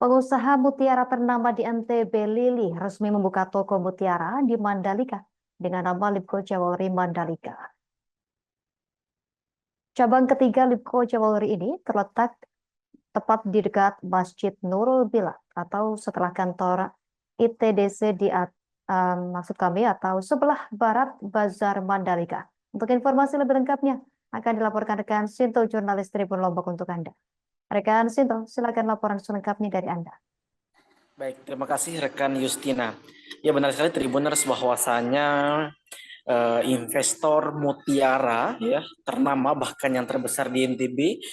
Pengusaha mutiara ternama di NTB Lili resmi membuka toko mutiara di Mandalika dengan nama Lipko Jewelry Mandalika. Cabang ketiga Lipko Jewelry ini terletak tepat di dekat Masjid Nurul Bilad atau setelah kantor ITDC maksud kami atau sebelah barat Bazar Mandalika. Untuk informasi lebih lengkapnya akan dilaporkan rekan Sinto, jurnalis Tribun Lombok untuk Anda. Rekan Sinto, silakan laporan selengkapnya dari Anda. Baik, terima kasih rekan Justina. Ya benar sekali Tribuners bahwasanya investor mutiara ya ternama bahkan yang terbesar di NTB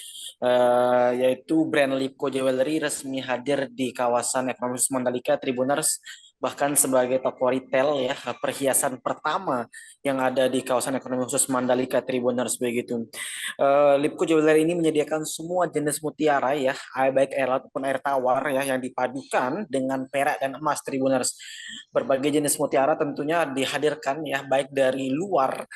yaitu brand Lipko Jewelry resmi hadir di kawasan ekonomi khusus Mandalika Tribuners, bahkan sebagai toko retail ya perhiasan pertama yang ada di kawasan ekonomi khusus Mandalika Tribuners begitu. Lipko Jewelry ini menyediakan semua jenis mutiara ya, baik air laut maupun air tawar ya yang dipadukan dengan perak dan emas Tribuners. Berbagai jenis mutiara tentunya dihadirkan ya baik dari luar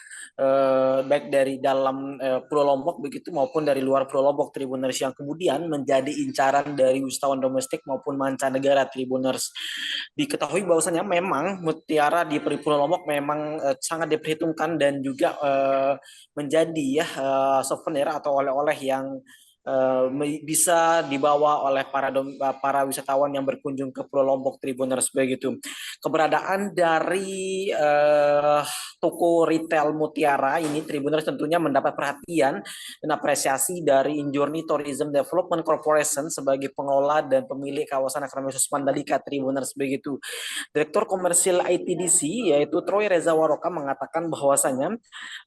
baik dari dalam Pulau Lombok begitu maupun dari luar Pulau Lombok Tribuners, yang kemudian menjadi incaran dari wisatawan domestik maupun mancanegara Tribuners. Diketahui bahwasanya memang mutiara di Pulau Lombok memang sangat diperhitungkan dan juga menjadi ya souvenir atau oleh-oleh yang bisa dibawa oleh para wisatawan yang berkunjung ke Pulau Lombok Tribuners begitu. Keberadaan dari toko retail mutiara ini Tribuners tentunya mendapat perhatian dan apresiasi dari Injourney Tourism Development Corporation sebagai pengelola dan pemilik kawasan ekonomi khusus Mandalika Tribuners begitu. Direktur Komersil ITDC yaitu Troy Reza Waroka mengatakan bahwasanya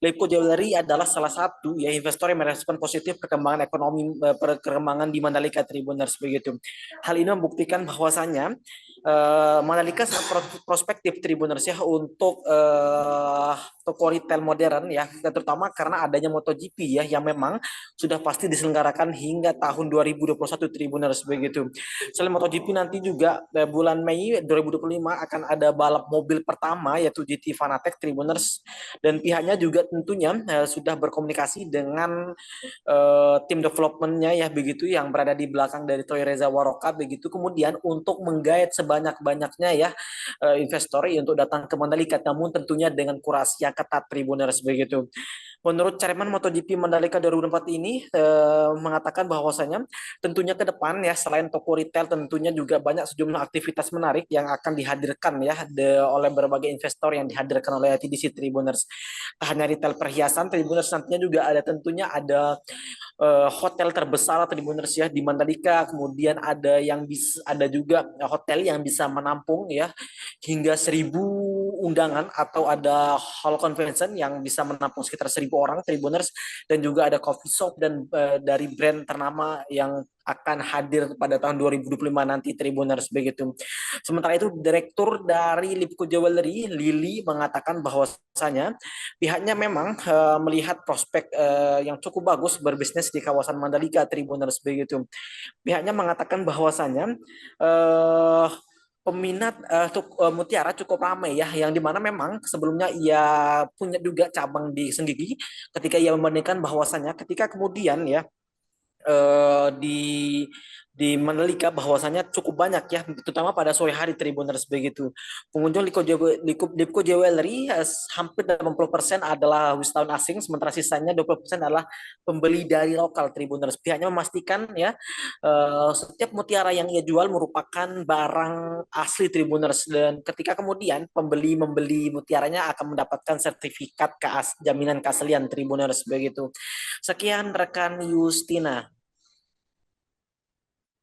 Lipko Jewelry adalah salah satu ya investor yang merespon positif perkembangan di Mandalika Tribuners begitu. Hal ini membuktikan bahwasanya Mandalika sangat prospektif Tribuners ya untuk toko retail modern ya, terutama karena adanya MotoGP ya yang memang sudah pasti diselenggarakan hingga tahun 2021 Tribuners begitu. Selain MotoGP nanti juga bulan Mei 2025 akan ada balap mobil pertama yaitu GT Fanatec Tribuners, dan pihaknya juga tentunya sudah berkomunikasi dengan tim developmentnya ya begitu yang berada di belakang dari Troy Reza Waroka begitu, kemudian untuk menggait sebanyak-banyaknya ya investor untuk datang ke Mandalika, namun tentunya dengan kurasi yang ketat Tribuners begitu. Menurut Chairman MotoGP Mandalika 2024 ini mengatakan bahwasanya tentunya ke depan ya selain toko retail tentunya juga banyak sejumlah aktivitas menarik yang akan dihadirkan ya oleh berbagai investor yang dihadirkan oleh ITDC Tribuners. Tak hanya retail perhiasan Tribuners, nantinya juga ada tentunya ada hotel terbesar Tribuners ya di Mandalika, kemudian ada juga hotel yang bisa menampung ya hingga 1.000 undangan, atau ada hall convention yang bisa menampung sekitar 1.000 orang Tribuners, dan juga ada coffee shop dan dari brand ternama yang akan hadir pada tahun 2025 nanti Tribuners begitu. Sementara itu Direktur dari Lipko Jewelry Lili mengatakan bahwasanya pihaknya memang melihat prospek yang cukup bagus berbisnis di kawasan Mandalika Tribuners begitu. Pihaknya mengatakan bahwasanya peminat mutiara cukup ramai ya, yang dimana memang sebelumnya ia punya juga cabang di Senggigi, ketika ia membandingkan bahwasanya ketika kemudian ya di Mandalika bahwasanya cukup banyak ya, terutama pada sore hari Tribuners begitu. Pengunjung Lipko Jewelry hampir 80% adalah wisatawan asing, sementara sisanya 20% adalah pembeli dari lokal Tribuners. Pihaknya memastikan ya setiap mutiara yang ia jual merupakan barang asli Tribuners, dan ketika kemudian pembeli membeli mutiaranya akan mendapatkan sertifikat jaminan keaslian Tribuners begitu. Sekian rekan Justina.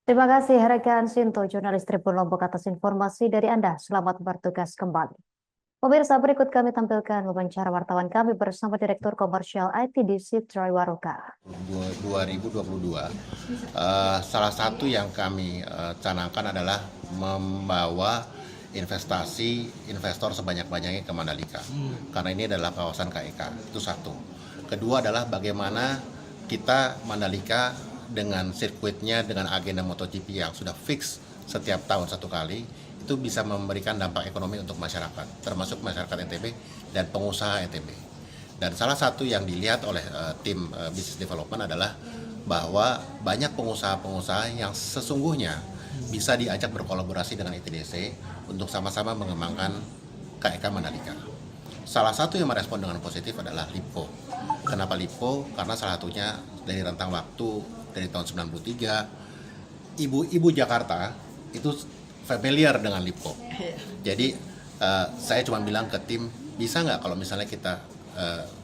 Terima kasih rekan Sinto, jurnalis Tribun Lombok atas informasi dari Anda. Selamat bertugas kembali. Pemirsa, berikut kami tampilkan wawancara wartawan kami bersama Direktur Komersial ITDC Troy Waroka. 2022, salah satu yang kami canangkan adalah membawa investor sebanyak-banyaknya ke Mandalika, karena ini adalah kawasan KEK, itu satu. Kedua adalah bagaimana kita Mandalika dengan sirkuitnya, dengan agenda MotoGP yang sudah fix setiap tahun satu kali, itu bisa memberikan dampak ekonomi untuk masyarakat, termasuk masyarakat NTB dan pengusaha NTB. Dan salah satu yang dilihat oleh tim business development adalah bahwa banyak pengusaha-pengusaha yang sesungguhnya bisa diajak berkolaborasi dengan ITDC untuk sama-sama mengembangkan KEK Mandalika. Salah satu yang merespon dengan positif adalah LIPCO. Kenapa LIPCO? Karena salah satunya dari rentang waktu dari tahun 93, ibu-ibu Jakarta itu familiar dengan LIPCO. Jadi saya cuma bilang ke tim, bisa nggak kalau misalnya kita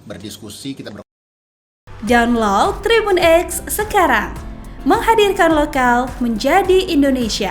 berdiskusi, kita Download Tribun X sekarang, menghadirkan lokal menjadi Indonesia.